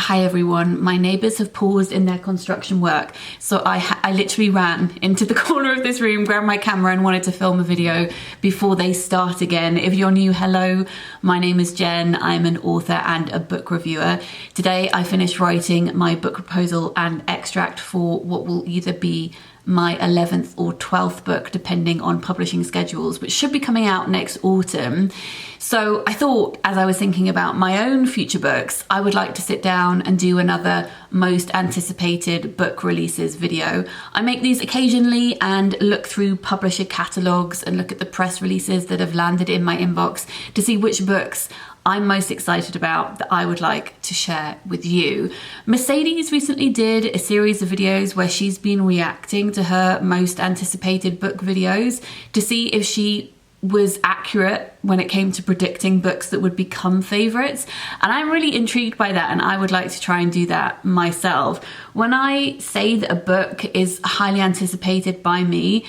Hi everyone, my neighbours have paused in their construction work, so I literally ran into the corner of this room, grabbed my camera and wanted to film a video before they start again. If you're new, hello, my name is Jen, I'm an author and a book reviewer. Today I finished writing my book proposal and extract for what will either be my 11th or 12th book, depending on publishing schedules, which should be coming out next autumn. So I thought, as I was thinking about my own future books, I would like to sit down and do another most anticipated book releases video. I make these occasionally and look through publisher catalogues and look at the press releases that have landed in my inbox to see which books I'm most excited about that I would like to share with you. Mercedes recently did a series of videos where she's been reacting to her most anticipated book videos to see if she was accurate when it came to predicting books that would become favourites, and I'm really intrigued by that, and I would like to try and do that myself. When I say that a book is highly anticipated by me,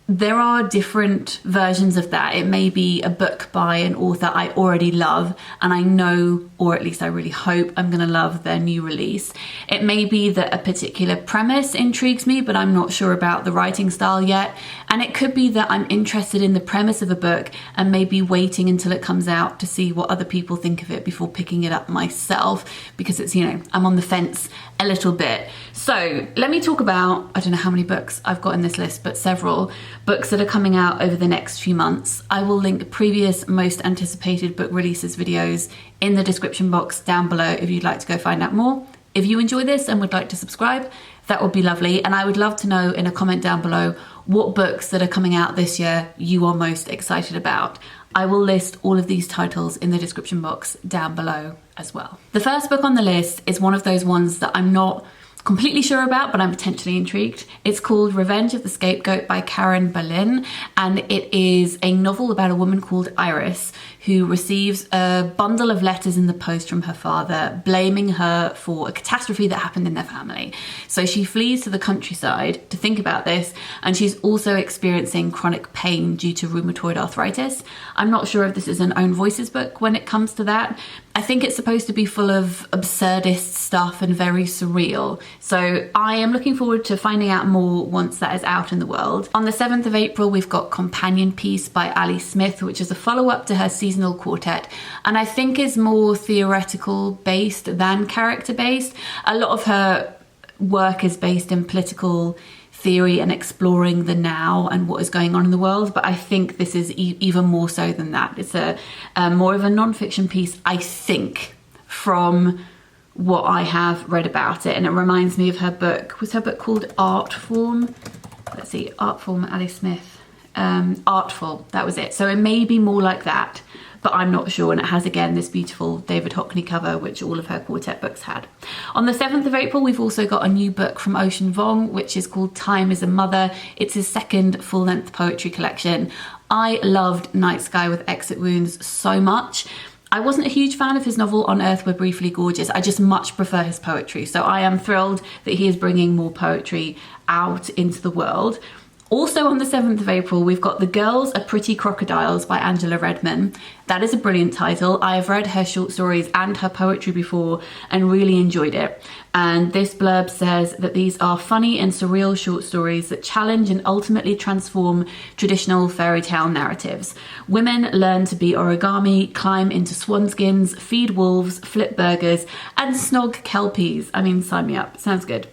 there are different versions of that. It may be a book by an author I already love and I know, or at least I really hope, I'm going to love their new release. It may be that a particular premise intrigues me, but I'm not sure about the writing style yet. And it could be that I'm interested in the premise of a book and maybe waiting until it comes out to see what other people think of it before picking it up myself, because it's, you know, I'm on the fence a little bit. So let me talk about, I don't know how many books I've got in this list, but several books that are coming out over the next few months. I will link previous most anticipated book releases videos in the description box down below if you'd like to go find out more. If you enjoy this and would like to subscribe, that would be lovely. And I would love to know in a comment down below what books that are coming out this year you are most excited about. I will list all of these titles in the description box down below as well. The first book on the list is one of those ones that I'm not completely sure about, but I'm potentially intrigued. It's called Revenge of the Scapegoat by Caren Beilin, and it is a novel about a woman called Iris who receives a bundle of letters in the post from her father blaming her for a catastrophe that happened in their family. So she flees to the countryside to think about this, and she's also experiencing chronic pain due to rheumatoid arthritis. I'm not sure if this is an own voices book when it comes to that. I think it's supposed to be full of absurdist stuff and very surreal. So I am looking forward to finding out more once that is out in the world. On the 7th of April, we've got Companion Piece by Ali Smith, which is a follow-up to her seasonal quartet, and I think is more theoretical based than character based. A lot of her work is based in political theory and exploring the now and what is going on in the world, but I think this is even more so than that. It's a more of a non-fiction piece, I think, from what I have read about it, and it reminds me of her book. Was her book called Art Form? Let's see, Art Form, Ali Smith. Artful, that was it. So it may be more like that, but I'm not sure. And it has, again, this beautiful David Hockney cover, which all of her quartet books had. On the 7th of April, we've also got a new book from Vuong, which is called Time is a Mother. It's his second full-length poetry collection. I loved Night Sky with Exit Wounds so much. I wasn't a huge fan of his novel On Earth We're Briefly Gorgeous. I just much prefer his poetry. So I am thrilled that he is bringing more poetry out into the world. Also on the 7th of April, we've got The Girls Are Pretty Crocodiles by Angela Readman. That is a brilliant title. I have read her short stories and her poetry before and really enjoyed it. And this blurb says that these are funny and surreal short stories that challenge and ultimately transform traditional fairy tale narratives. Women learn to be origami, climb into swanskins, feed wolves, flip burgers, and snog kelpies. I mean, sign me up. Sounds good.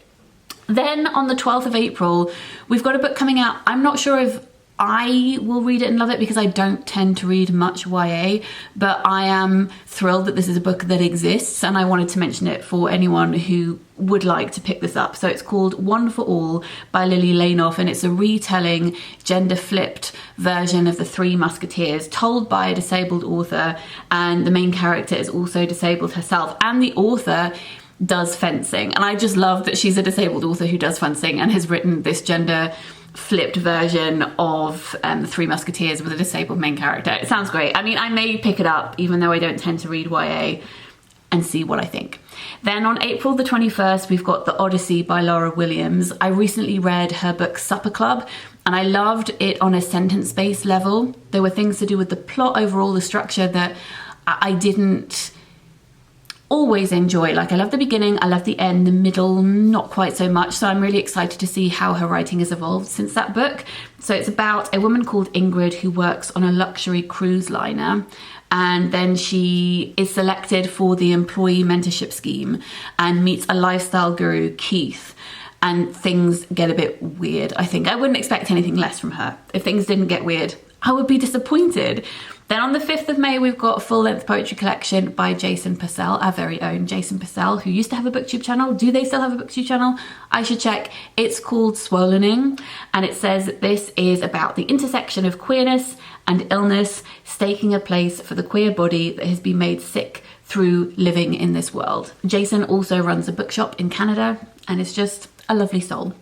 Then on the 12th of April, we've got a book coming out. I'm not sure if I will read it and love it because I don't tend to read much YA, but I am thrilled that this is a book that exists, and I wanted to mention it for anyone who would like to pick this up. So it's called One for All by Lillie Lainoff, and it's a retelling, gender-flipped version of The Three Musketeers, told by a disabled author, and the main character is also disabled herself, and the author does fencing. And I just love that she's a disabled author who does fencing and has written this gender flipped version of The Three Musketeers with a disabled main character. It sounds great. I mean, I may pick it up even though I don't tend to read YA and see what I think. Then on April the 21st, we've got The Odyssey by Lara Williams. I recently read her book Supper Club, and I loved it on a sentence-based level. There were things to do with the plot overall, the structure, that I didn't always enjoy. Like, I love the beginning, I love the end, the middle, not quite so much. So I'm really excited to see how her writing has evolved since that book. So it's about a woman called Ingrid who works on a luxury cruise liner. And then she is selected for the employee mentorship scheme and meets a lifestyle guru, Keith. And things get a bit weird, I think. I wouldn't expect anything less from her. If things didn't get weird, I would be disappointed. Then on the 5th of May, we've got a full-length poetry collection by Jason Purcell, our very own Jason Purcell, who used to have a booktube channel. Do they still have a booktube channel? I should check. It's called Swollening, and it says this is about the intersection of queerness and illness, staking a place for the queer body that has been made sick through living in this world. Jason also runs a bookshop in Canada, and is just a lovely soul.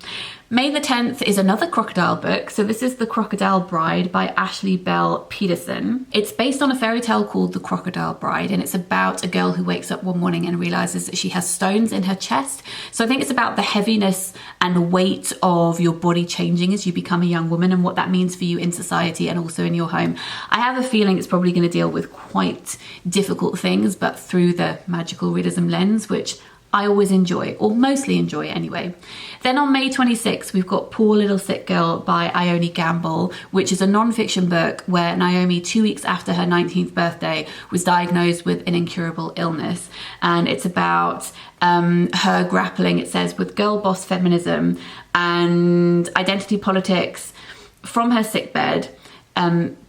May the 10th is another Crocodile book. So this is The Crocodile Bride by Ashleigh Bell Pedersen. It's based on a fairy tale called The Crocodile Bride, and it's about a girl who wakes up one morning and realizes that she has stones in her chest. So I think it's about the heaviness and weight of your body changing as you become a young woman and what that means for you in society and also in your home. I have a feeling it's probably going to deal with quite difficult things, but through the magical realism lens, which I always enjoy, or mostly enjoy anyway. Then on May 26th, we've got Poor Little Sick Girl by Ione Gamble, which is a non-fiction book where Naomi, 2 weeks after her 19th birthday, was diagnosed with an incurable illness. And it's about her grappling, it says, with girl boss feminism and identity politics from her sickbed.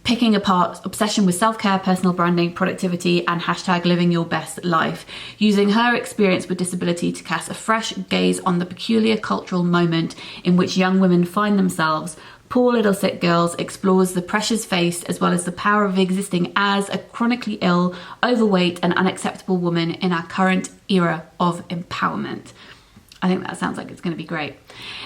Picking apart obsession with self-care, personal branding, productivity, and hashtag living your best life, using her experience with disability to cast a fresh gaze on the peculiar cultural moment in which young women find themselves. Poor Little Sick Girls explores the pressures faced as well as the power of existing as a chronically ill, overweight, and unacceptable woman in our current era of empowerment. I think that sounds like it's going to be great.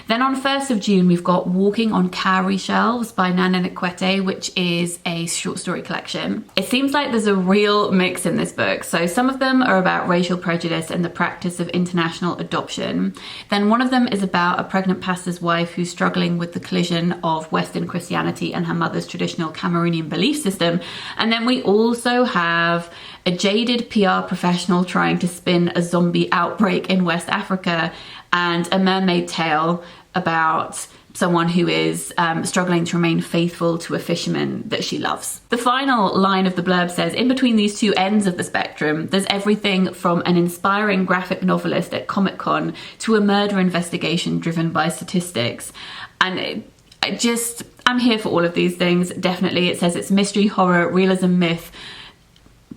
Then on 1st of June, we've got Walking on Cowrie Shelves by Nana Nkweti, which is a short story collection. It seems like there's a real mix in this book. So some of them are about racial prejudice and the practice of international adoption. Then one of them is about a pregnant pastor's wife who's struggling with the collision of Western Christianity and her mother's traditional Cameroonian belief system. And then we also have a jaded PR professional trying to spin a zombie outbreak in West Africa, and a mermaid tale about someone who is struggling to remain faithful to a fisherman that she loves. The final line of the blurb says, in between these two ends of the spectrum, there's everything from an inspiring graphic novelist at Comic-Con to a murder investigation driven by statistics. And I'm here for all of these things, definitely. It says it's mystery, horror, realism, myth,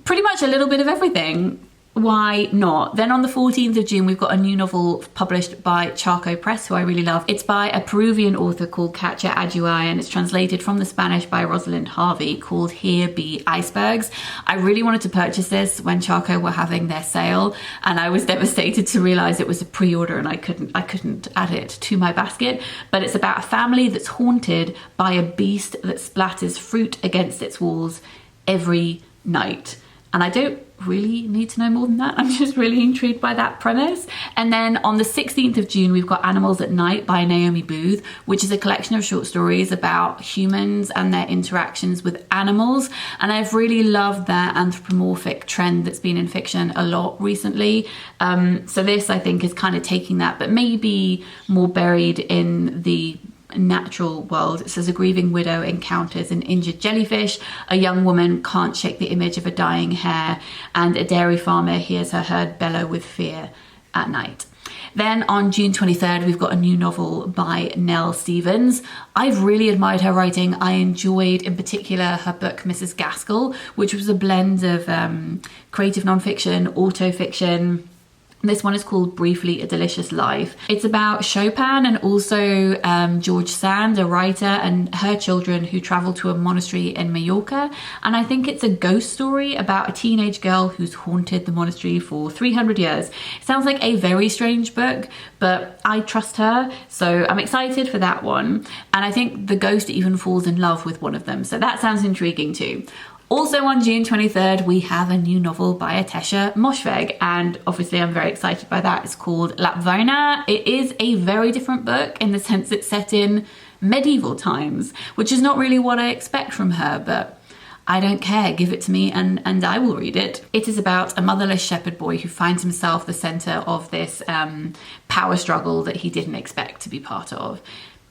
pretty much a little bit of everything. Why not? Then on the 14th of June, we've got a new novel published by Charco Press, who I really love. It's by a Peruvian author called Katya Adaui, and it's translated from the Spanish by Rosalind Harvey, called Here Be Icebergs. I really wanted to purchase this when Charco were having their sale, and I was devastated to realize it was a pre-order and I couldn't add it to my basket. But it's about a family that's haunted by a beast that splatters fruit against its walls every night. And I don't really need to know more than that. I'm just really intrigued by that premise. And then on the 16th of June, we've got Animals at Night by Naomi Booth, which is a collection of short stories about humans and their interactions with animals. And I've really loved that anthropomorphic trend that's been in fiction a lot recently. So this, I think, is kind of taking that, but maybe more buried in the natural world. It says a grieving widow encounters an injured jellyfish, a young woman can't shake the image of a dying hare, and a dairy farmer hears her herd bellow with fear at night. Then on June 23rd, we've got a new novel by Nell Stevens. I've really admired her writing. I enjoyed in particular her book Mrs. Gaskell, which was a blend of creative nonfiction, autofiction. This one is called Briefly a Delicious Life. It's about Chopin and also George Sand, a writer, and her children who travel to a monastery in Mallorca. And I think it's a ghost story about a teenage girl who's haunted the monastery for 300 years. It sounds like a very strange book, but I trust her, so I'm excited for that one. And I think the ghost even falls in love with one of them, so that sounds intriguing too. Also on June 23rd, we have a new novel by Ottessa, Moshfegh, and obviously I'm very excited by that. It's called Lapvona. It is a very different book in the sense it's set in medieval times, which is not really what I expect from her, but I don't care, give it to me and I will read it. It is about a motherless shepherd boy who finds himself the centre of this power struggle that he didn't expect to be part of.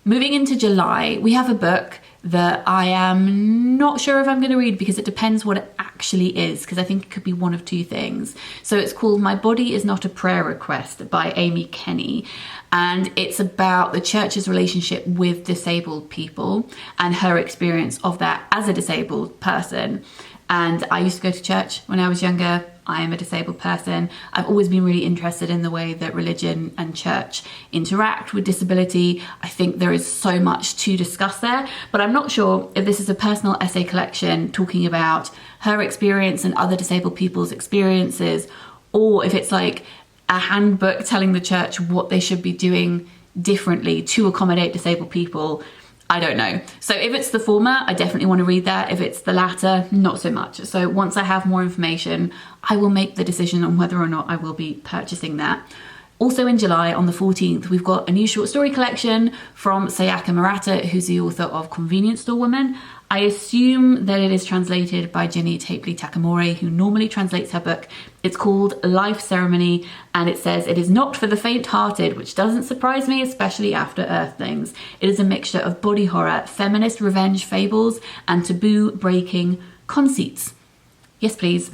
Moving into July, we have a book that I am not sure if I'm going to read because it depends what it actually is, because I think it could be one of two things. So it's called My Body Is Not a Prayer Request by Amy Kenny, and it's about the church's relationship with disabled people and her experience of that as a disabled person. And I used to go to church when I was younger. I am a disabled person. I've always been really interested in the way that religion and church interact with disability. I think there is so much to discuss there, but I'm not sure if this is a personal essay collection talking about her experience and other disabled people's experiences, or if it's like a handbook telling the church what they should be doing differently to accommodate disabled people. I don't know. So if it's the former, I definitely want to read that. If it's the latter, not so much. So once I have more information, I will make the decision on whether or not I will be purchasing that. Also in July, on the 14th, we've got a new short story collection from Sayaka Murata, who's the author of Convenience Store Woman. I assume that it is translated by Jenny Tapley Takamori, who normally translates her book. It's called Life Ceremony, and it says it is not for the faint-hearted, which doesn't surprise me, especially after Earthlings. It is a mixture of body horror, feminist revenge fables, and taboo-breaking conceits. Yes, please.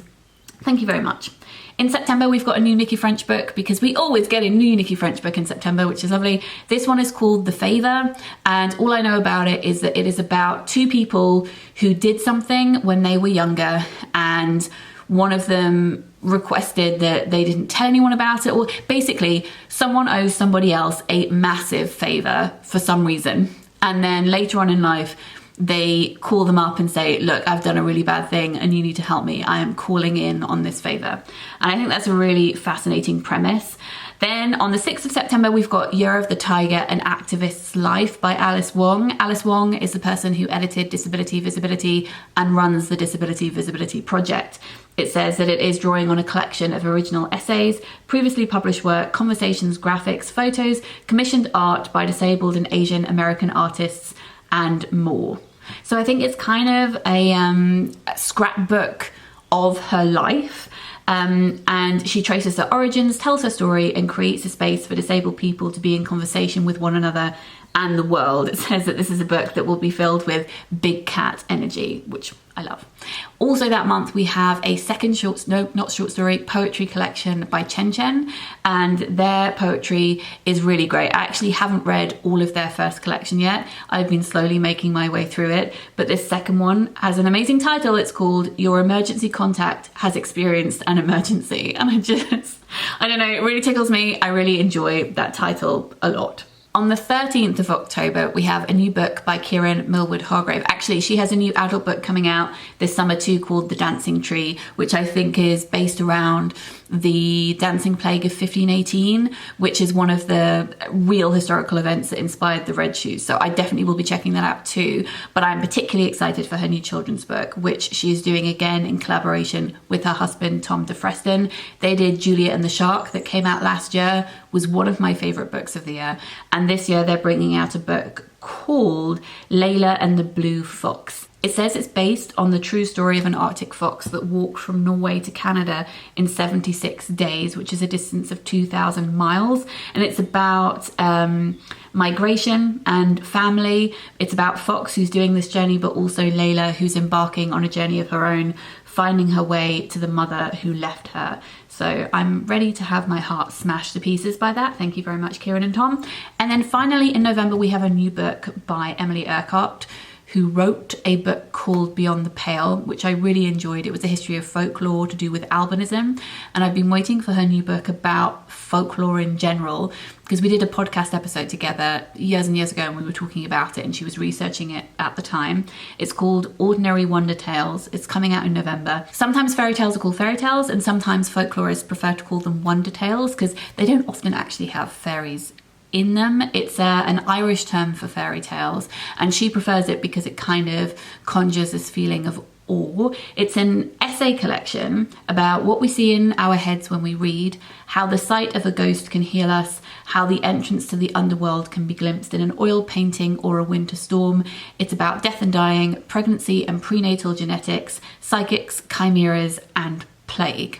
Thank you very much. In September, we've got a new Nicci French book, because we always get a new Nicci French book in September, which is lovely. This one is called The Favour, and all I know about it is that it is about two people who did something when they were younger, and one of them requested that they didn't tell anyone about it, or basically someone owes somebody else a massive favour for some reason. And then later on in life, they call them up and say, look, I've done a really bad thing and you need to help me. I am calling in on this favour. And I think that's a really fascinating premise. Then on the 6th of September, we've got Year of the Tiger, An Activist's Life by Alice Wong. Alice Wong is the person who edited Disability Visibility and runs the Disability Visibility Project. It says that it is drawing on a collection of original essays, previously published work, conversations, graphics, photos, commissioned art by disabled and Asian American artists, and more. So I think it's kind of a scrapbook of her life, and she traces her origins, tells her story, and creates a space for disabled people to be in conversation with one another and the world. It says that this is a book that will be filled with big cat energy, which I love. Also that month, we have a second poetry collection by Chen, and their poetry is really great. I actually haven't read all of their first collection yet. I've been slowly making my way through it, but this second one has an amazing title. It's called Your Emergency Contact Has Experienced an Emergency, and I don't know, it really tickles me. I really enjoy that title a lot. On the 13th of October, we have a new book by Caren Millward Hargrave. Actually, she has a new adult book coming out this summer too, called The Dancing Tree, which I think is based around the dancing plague of 1518, which is one of the real historical events that inspired the Red Shoes. So I definitely will be checking that out too. But I'm particularly excited for her new children's book, which she is doing again in collaboration with her husband, Tom DeFreston. They did Julia and the Shark, that came out last year, was one of my favourite books of the year. And this year they're bringing out a book called Layla and the Blue Fox. It says it's based on the true story of an Arctic fox that walked from Norway to Canada in 76 days, which is a distance of 2,000 miles. And it's about migration and family. It's about Fox, who's doing this journey, but also Layla, who's embarking on a journey of her own, finding her way to the mother who left her. So I'm ready to have my heart smashed to pieces by that. Thank you very much, Caren and Tom. And then finally in November, we have a new book by Emily Urquhart, who wrote a book called Beyond the Pale, which I really enjoyed. It was a history of folklore to do with albinism. And I've been waiting for her new book about folklore in general, because we did a podcast episode together years and years ago and we were talking about it, and she was researching it at the time. It's called Ordinary Wonder Tales. It's coming out in November. Sometimes fairy tales are called fairy tales, and sometimes folklorists prefer to call them wonder tales because they don't often actually have fairies in them. It's an Irish term for fairy tales, and she prefers it because it kind of conjures this feeling of awe. It's an essay collection about what we see in our heads when we read, how the sight of a ghost can heal us, how the entrance to the underworld can be glimpsed in an oil painting or a winter storm. It's about death and dying, pregnancy and prenatal genetics, psychics, chimeras, and plague.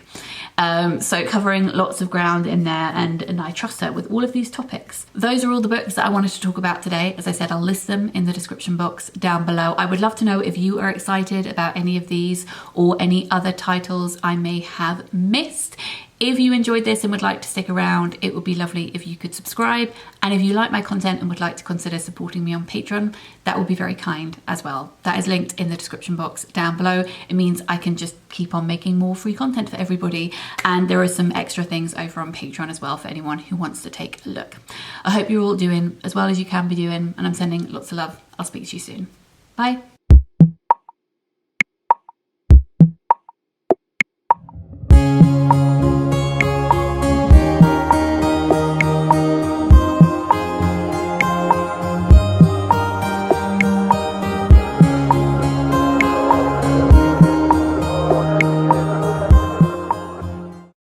So covering lots of ground in there, and I trust her with all of these topics. Those are all the books that I wanted to talk about today. As I said, I'll list them in the description box down below. I would love to know if you are excited about any of these or any other titles I may have missed. If you enjoyed this and would like to stick around, it would be lovely if you could subscribe. And if you like my content and would like to consider supporting me on Patreon, that would be very kind as well. That is linked in the description box down below. It means I can just keep on making more free content for everybody. And there are some extra things over on Patreon as well for anyone who wants to take a look. I hope you're all doing as well as you can be doing, and I'm sending lots of love. I'll speak to you soon. Bye.